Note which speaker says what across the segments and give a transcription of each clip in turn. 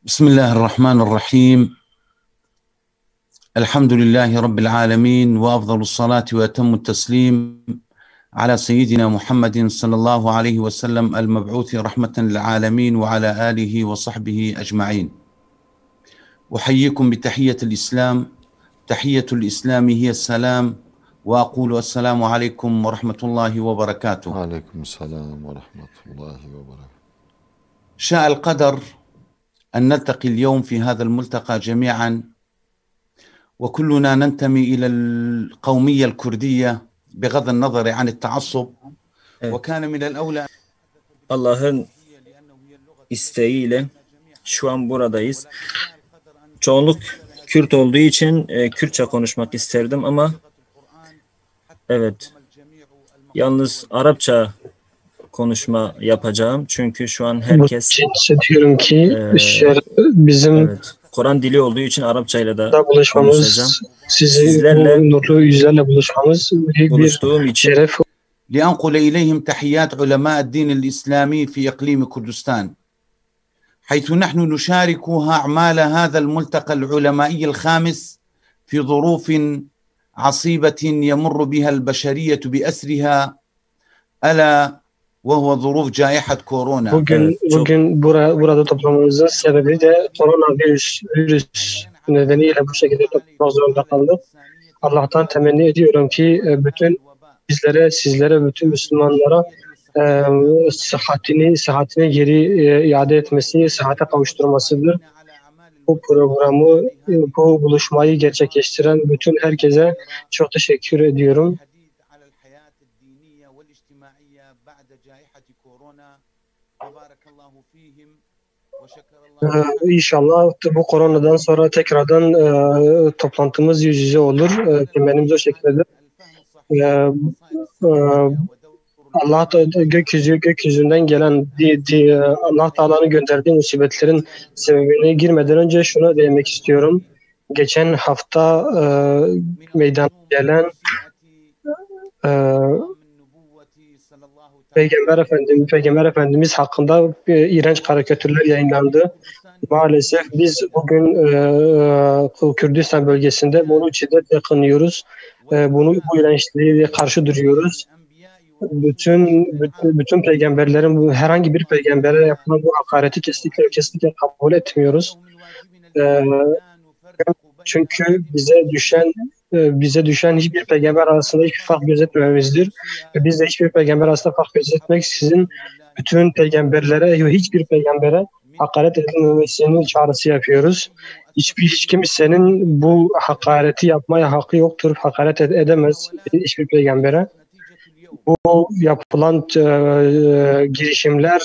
Speaker 1: بسم الله الرحمن الرحيم. الحمد لله رب العالمين، وأفضل الصلاة وأتم التسليم على سيدنا محمد صلى الله عليه وسلم المبعوث رحمة للعالمين وعلى آله وصحبه أجمعين. أحييكم بتحية الإسلام. تحية الإسلام هي السلام، وأقول السلام عليكم ورحمة الله وبركاته.
Speaker 2: وعليكم السلام ورحمة الله وبركاته.
Speaker 1: شاء القدر أن نلتقي اليوم في هذا الملتقى جميعا، وكلنا ننتمي إلى القومية الكردية بغض النظر عن التعصب. وكان من الأولى
Speaker 3: Allah'ın isteğiyle şu an buradayız. Çoğunluk Kürt olduğu için Kürtçe konuşmak isterdim ama evet, yalnız Arapça konuşma yapacağım. Çünkü şu an herkes
Speaker 4: hissediyorum ki bizim
Speaker 3: evet, Kur'an dili olduğu için Arapça ile de
Speaker 4: buluşmamız,
Speaker 3: konuşacağım.
Speaker 4: sizlerle nurlu yüzlerle buluşmamız büyük bir
Speaker 3: Buluştuğum için
Speaker 4: şeref.
Speaker 1: لأنقل إليهم تحيات علماء الدين الإسلامي في إقليم كردستان، حيث نحن نشارك أعمال هذا الملتقى العلمائي الخامس في ظروف عصيبة يمر بها البشرية بأسرها، ألا وهو ظروف جائحة كورونا.
Speaker 4: Bugün burada toplamamızın sebebi de koronavirüs nedeniyle bu şekilde toplamak zorunda kaldık. Allah'tan temenni ediyorum ki bütün sizlere, bütün Müslümanlara sıhhatini geri iade etmesi, sıhhate kavuşturmasıdır. Bu programı, bu buluşmayı gerçekleştiren bütün herkese çok teşekkür ediyorum. İnşallah bu koronadan sonra tekrardan toplantımız yüz yüze olur. Temennimiz o şekildedir. Allah gökyüzünden gelen Allah Teala'nın gönderdiği musibetlerin sebebine girmeden önce şunu demek istiyorum. Geçen hafta meydana gelen Peygamber Efendimiz hakkında iğrenç karikatürler yayınlandı. Maalesef biz bugün Kürdistan bölgesinde bunu şiddetle kınıyoruz. Bu iğrençliğe karşı duruyoruz. Bütün peygamberlerin, herhangi bir peygambere yapılan bu hakareti kesinlikle kabul etmiyoruz. Çünkü bize düşen hiçbir peygamber arasında hiçbir fark gözetmememizdir. Biz de hiçbir peygamber arasında fark gözetmeksizin bütün peygamberlere, hiçbir peygambere hakaret edilmemesinin çağrısı yapıyoruz. Hiç kimsenin bu hakareti yapmaya hakkı yoktur. Hakaret edemez hiçbir peygambere. Bu yapılan girişimler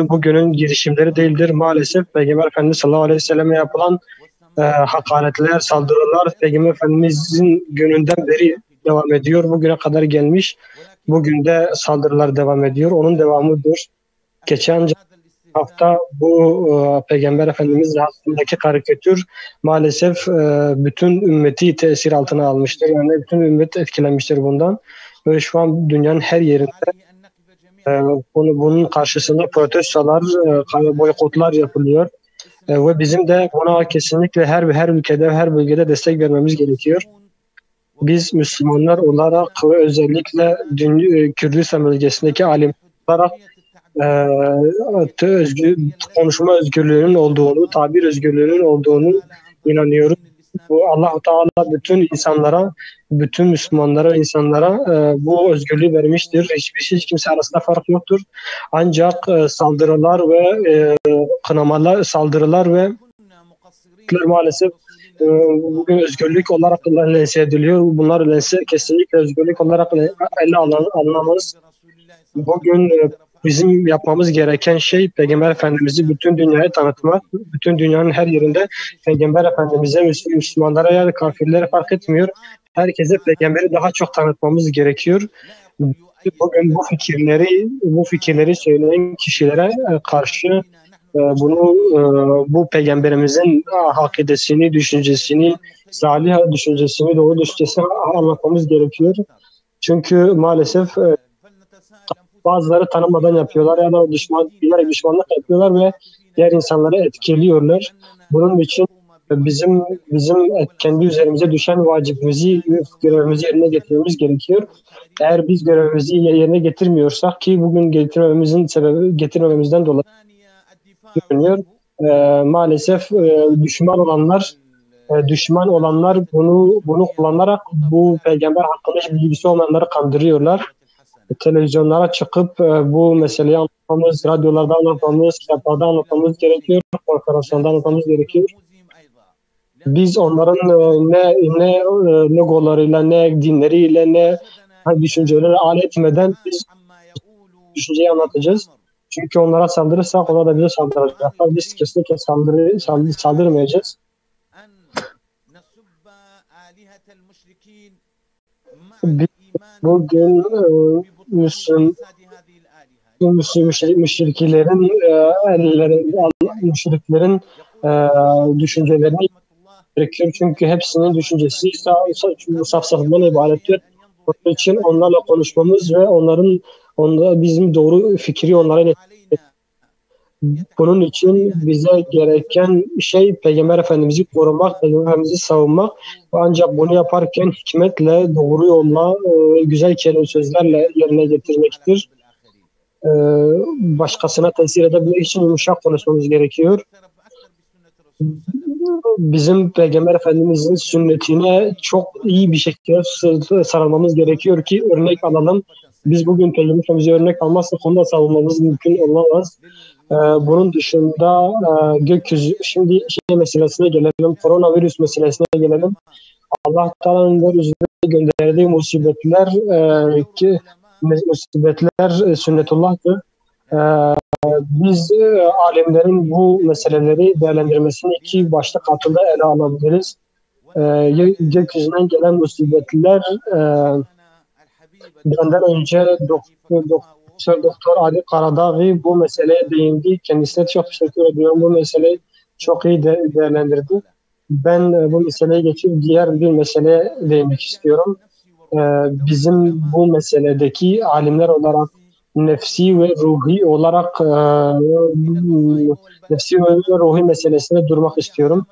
Speaker 4: bugünün girişimleri değildir. Maalesef Peygamber Efendimiz sallallahu aleyhi ve selleme yapılan hakaretler, saldırılar Peygamber Efendimiz'in gününden beri devam ediyor. Bugüne kadar gelmiş. Bugün de saldırılar devam ediyor. Onun devamıdır. Geçen hafta bu Peygamber Efendimiz hakkındaki karikatür maalesef bütün ümmeti tesir altına almıştır. Yani bütün ümmet etkilenmiştir bundan. Ve şu an dünyanın her yerinde bunun karşısında protestolar, boykotlar yapılıyor. Ve bizim de buna kesinlikle her ülkede, her bölgede destek vermemiz gerekiyor. Biz Müslümanlar olarak ve özellikle Kürdistan bölgesindeki alim olarak konuşma özgürlüğünün olduğunu, tabir özgürlüğünün olduğunu inanıyoruz. Bu Allah-u Teala bütün insanlara, bütün Müslümanlara, insanlara bu özgürlüğü vermiştir. Hiç kimse arasında fark yoktur. Ancak saldırılar ve saldırılar ve maalesef bugün özgürlük olarak lanse ediliyor. Bunlar kesinlikle özgürlük olarak ele alınamaz. Bugün bizim yapmamız gereken şey Peygamber Efendimiz'i bütün dünyaya tanıtmak. Bütün dünyanın her yerinde Peygamber Efendimiz'e, Müslümanlara ya da kafirlere fark etmiyor. Herkese Peygamber'i daha çok tanıtmamız gerekiyor. Bugün bu fikirleri söyleyen kişilere karşı bu Peygamberimizin akidesini, düşüncesini, salih düşüncesini, doğru düşüncesini anlatmamız gerekiyor. Çünkü maalesef bazıları tanımadan yapıyorlar ya da bilerek düşmanlık yapıyorlar ve diğer insanları etkiliyorlar. Bunun için bizim kendi üzerimize düşen vacibimizi, görevimizi yerine getirmemiz gerekiyor. Eğer biz görevimizi yerine getirmiyorsak, ki bugün getirmememizden dolayı görünüyor. Maalesef düşman olanlar bunu kullanarak bu peygamber hakkında hiç bilgisi olmayanları kandırıyorlar. Televizyonlara çıkıp bu meseleyi anlatmamız, radyolarda anlatmamız, kitaplarda anlatmamız gerekiyor, konferanslarda anlatmamız gerekiyor. Biz onların ne logolarıyla, ne dinleriyle, ne düşünceleri alet etmeden biz düşünceyi anlatacağız. Çünkü onlara saldırırsak onlar da bize saldıracaklar. Biz kesinlikle saldırmayacağız. Biz bugün müşriklerin düşüncelerini gerekiyor. Çünkü hepsinin düşüncesi safsatadan ibarettir. Onun için onlarla konuşmamız ve bizim doğru fikri onlara bunun için bize gereken şey Peygamber Efendimiz'i korumak, Peygamber Efendimiz'i savunmak. Ancak bunu yaparken hikmetle, doğru yolla, güzel kelime sözlerle yerine getirmektir. Başkasına tesir edebilmek için yumuşak konuşmamız gerekiyor. Bizim Peygamber Efendimiz'in sünnetine çok iyi bir şekilde sarılmamız gerekiyor ki örnek alalım. Biz bugün Peygamber Efendimiz'e örnek almazsak onu da savunmamız mümkün olmaz. Bunun dışında gökyüzü, şimdi meselesine gelelim, koronavirüs meselesine gelelim. Allah Teala'nın yeryüzüne gönderdiği musibetler sünnetullah'tır. Biz alimlerin bu meseleleri değerlendirmesini iki başlık altında ele alabiliriz. Gökyüzünden gelen musibetler, benden önce Doktor Ali Karadağ bu meseleye değindi. Kendisine çok teşekkür ediyorum. Bu meseleyi çok iyi değerlendirdi. Ben bu meseleye geçip diğer bir meseleye değinmek istiyorum. Bizim bu meseledeki alimler olarak nefsi ve ruhi meselesine durmak istiyorum.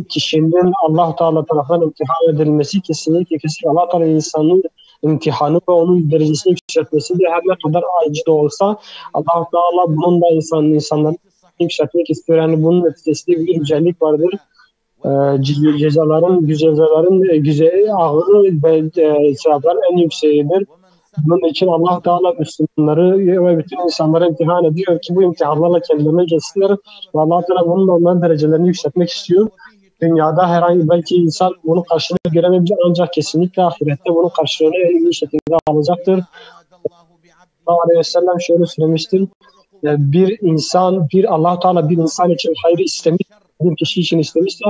Speaker 4: Kişinin Allah Teala tarafından imtihan edilmesi kesinlikle Allah Teala insanın imtihanı ve onun derecesini yükseltmesidir. Her ne kadar acı da olsa Allah Teala bunun da insanları yükseltmek istiyor. Yani bunun neticesinde bir güzellik vardır. Cezaların ağırı ve sevapların en yükseğidir. Bunun için Allah Teala Müslümanları ve bütün insanları imtihan ediyor ki bu imtihanlarla kendilerine geçsinler. Ve Allah Teala bunun onların derecelerini yükseltmek istiyor. Dünyada herhangi belki insan bunun karşılığını göremeyebilir ancak kesinlikle ahirette bunun karşılığını en iyi şekilde alacaktır. Allah Aleyhi ve Sellem şöyle söylemiştir. Allah Teala bir insan için hayır istemiş, bir kişi için istemişse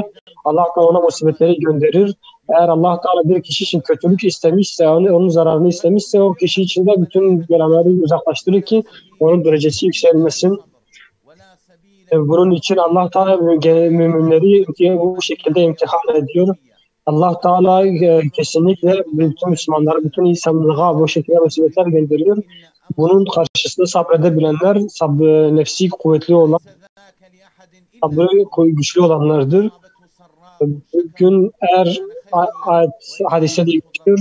Speaker 4: Allah Teala ona musibetleri gönderir. Eğer Allah Teala bir kişi için kötülük istemişse, onun zararını istemişse o kişi için de bütün belaları uzaklaştırır ki onun derecesi yükselmesin. Bunun için Allah Teala müminleri bu şekilde imtihan ediyor. Allah Teala kesinlikle bütün Müslümanları, bütün insanlığa bu şekilde musibetler gönderiyor. Bunun karşısında sabredebilenler, nefsi kuvvetli olan, sabrı güçlü olanlardır. Bugün hadise geçiyor.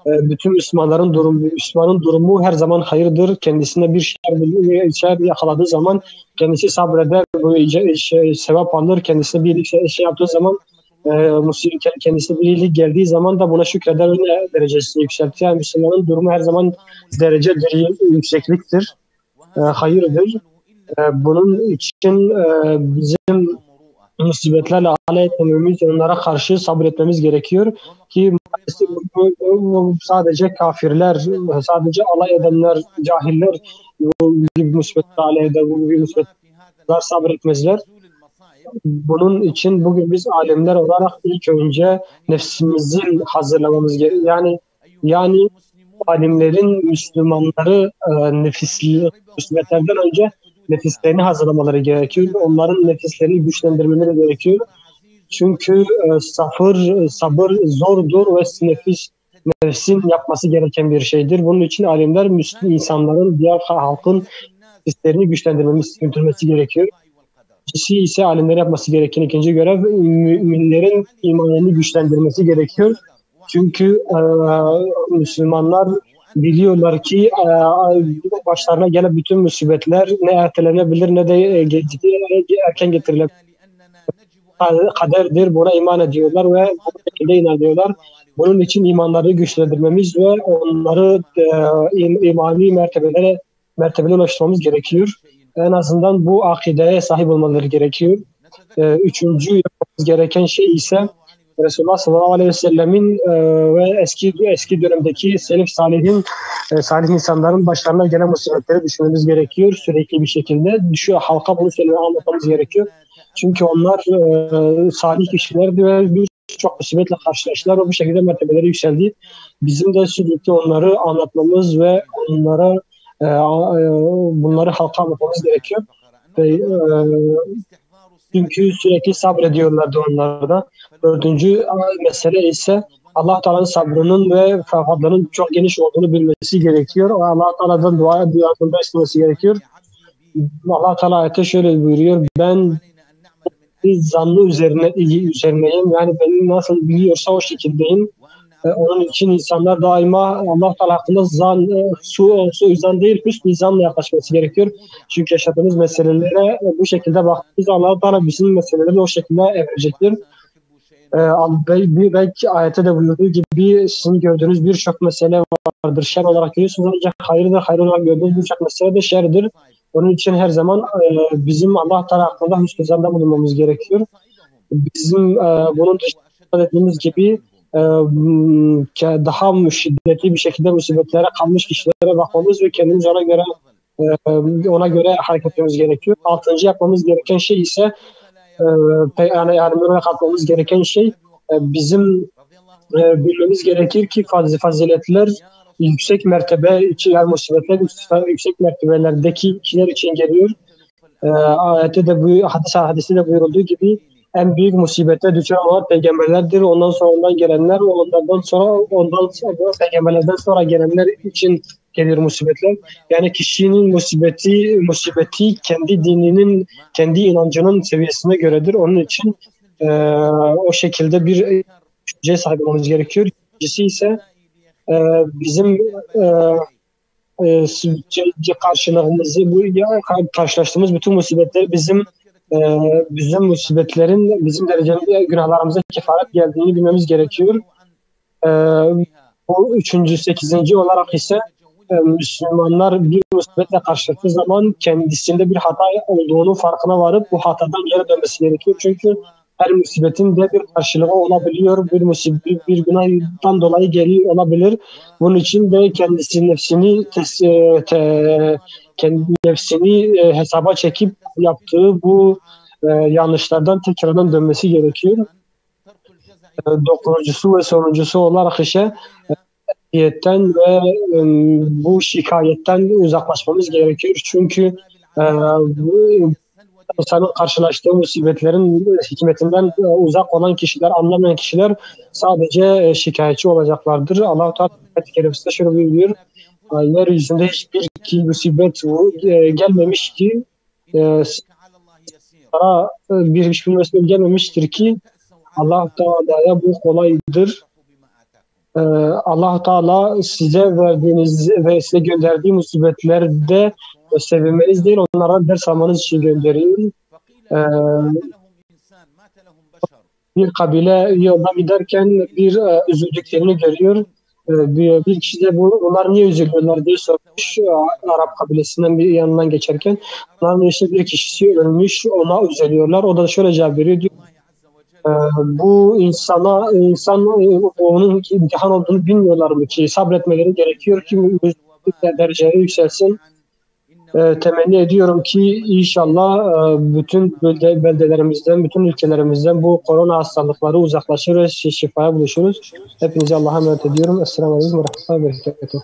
Speaker 4: Bütün Müslümanın durumu her zaman hayırdır. Kendisine bir şer yakaladığı zaman kendisi sabreder, sevap alır. Kendisine bir şey yaptığı zaman, kendisine bir iyilik geldiği zaman da buna şükreder ve derecesini yükseltir. Yani Müslümanın durumu her zaman derecedir, yüksekliktir, hayırdır. Bunun için bizim musibetlerle alay etmememiz, onlara karşı sabretmemiz gerekiyor ki sadece kafirler, sadece alay edenler, cahiller bu gibi musibetlerle alay eder, bu gibi musibetler sabretmezler. Bunun için bugün biz alimler olarak ilk önce nefsimizi hazırlamamız gerekiyor. Yani alimlerin Müslümanları musibetlerden önce nefislerini hazırlamaları gerekiyor. Onların nefislerini güçlendirmeleri gerekiyor. Çünkü sabır zordur ve nefsin yapması gereken bir şeydir. Bunun için alimler Müslüman insanların, diğer halkın hislerini güçlendirmesi gerekiyor. İkincisi ise alimlerin yapması gereken ikinci görev müminlerin imanını güçlendirmesi gerekiyor. Çünkü Müslümanlar biliyorlar ki başlarına gelen bütün musibetler ne ertelenebilir ne de erken getirilebilir. Kaderdir, buna iman ediyorlar ve bu şekilde inanıyorlar. Bunun için imanları güçlendirmemiz ve onları imani mertebelere ulaştırmamız gerekiyor. En azından bu akideye sahip olmaları gerekiyor. Üçüncü yapmamız gereken şey ise Resulullah sallallahu aleyhi ve sellemin ve eski dönemdeki salih insanların başlarına gelen musibetleri düşünmemiz gerekiyor sürekli bir şekilde. Halka bunu anlatmamız gerekiyor. Çünkü onlar salih kişilerdi ve birçok musibetle karşılaştılar ve bu şekilde mertebeleri yükseldi. Bizim de sürekli onları anlatmamız ve bunları halka anlatmamız gerekiyor. Çünkü sürekli sabrediyorlardı onlarda. Dördüncü mesele ise Allah Teala'nın sabrının ve fadlının çok geniş olduğunu bilmesi gerekiyor. Allah Teala'dan duasında istemesi gerekiyor. Allah Teala ayette şöyle buyuruyor: ben zannı üzerineyim. Yani beni nasıl biliyorsa o şekildeyim. Onun için insanlar daima Allah Teala hakkında suizan değil, hüsnü zanla yaklaşması gerekiyor. Çünkü yaşadığımız meselelere bu şekilde baktığımızda Allah Teala bizim meseleleri o şekilde evirecektir. Belki ayette de buyurduğu gibi sizin gördüğünüz birçok mesele vardır. Şer olarak görüyorsunuz ancak hayır olarak gördüğünüz birçok mesele de şerdir. Onun için her zaman bizim Allah Teala hakkında hüsnü zanda bulunmamız gerekiyor. Bizim bunun dışında dediğimiz gibi daha şiddetli bir şekilde musibetlere kalmış kişilere bakmamız ve kendimiz ona göre hareket etmemiz gerekiyor. Altıncı yapmamız gereken şey ise yani katmamız gereken şey bizim bilmemiz gerekir ki faziletler yüksek mertebe için, yani musibetler yüksek mertebelerdeki kişiler için geliyor. Ayette de hadiste de buyurulduğu gibi en büyük musibete düşen olan peygamberlerdir. Ondan sonra gelenler, ondan sonra peygamberlerden sonra gelenler için gelir musibetler. Yani kişinin musibeti kendi dininin, kendi inancının seviyesine göredir. Onun için o şekilde bir düşünceye sahip olmamız gerekiyor. İkincisi ise bizim karşılaştığımız bütün musibetler bizim musibetlerin bizim derecemizde günahlarımıza kefaret geldiğini bilmemiz gerekiyor. Bu üçüncü, sekizinci olarak ise Müslümanlar bir musibetle karşılaştığı zaman kendisinde bir hata olduğunu farkına varıp bu hatadan geri dönmesi gerekiyor. Çünkü her musibetin de bir karşılığı olabiliyor. Bir günahdan dolayı geliyor olabilir. Bunun için de kendi nefsini hesaba çekip yaptığı bu yanlışlardan tekrardan dönmesi gerekiyor. Dokuzuncusu ve sonuncusu olarak ise şikayetten ve bu şikayetten uzaklaşmamız gerekiyor. Çünkü insanın karşılaştığı musibetlerin hikmetinden uzak olan kişiler, anlamayan kişiler sadece şikayetçi olacaklardır. Allah-u Teala ayet-i kerimesinde şöyle buyuruyor: yeryüzünde hiçbir musibet gelmemiş ki hiçbir musibet gelmemiştir ki Allah-u Teala'ya bu kolaydır. Allah-u Teala size verdiğiniz ve size gönderdiği musibetlerde sevinmeniz değil, onlara ders almanız için gönderiyor. Bir kabile yolda giderken bir üzüldüklerini görüyor. Bir kişi de bunlar niye üzülüyorlar diye sormuş Arap kabilesinden bir yanından geçerken. Onların işte bir kişisi ölmüş, ona üzülüyorlar. O da şöyle cevap veriyor: diyor, bu insan onun imtihan olduğunu bilmiyorlar mı ki sabretmeleri gerekiyor ki dereceleri yükselsin. Temenni ediyorum ki inşallah bütün beldelerimizden, bütün ülkelerimizden bu korona hastalıkları uzaklaşır ve şifaya buluşuruz. Hepinize Allah'a emanet ediyorum. Esselamu Aleyküm ve Rahmetullahi ve Berekatuhu.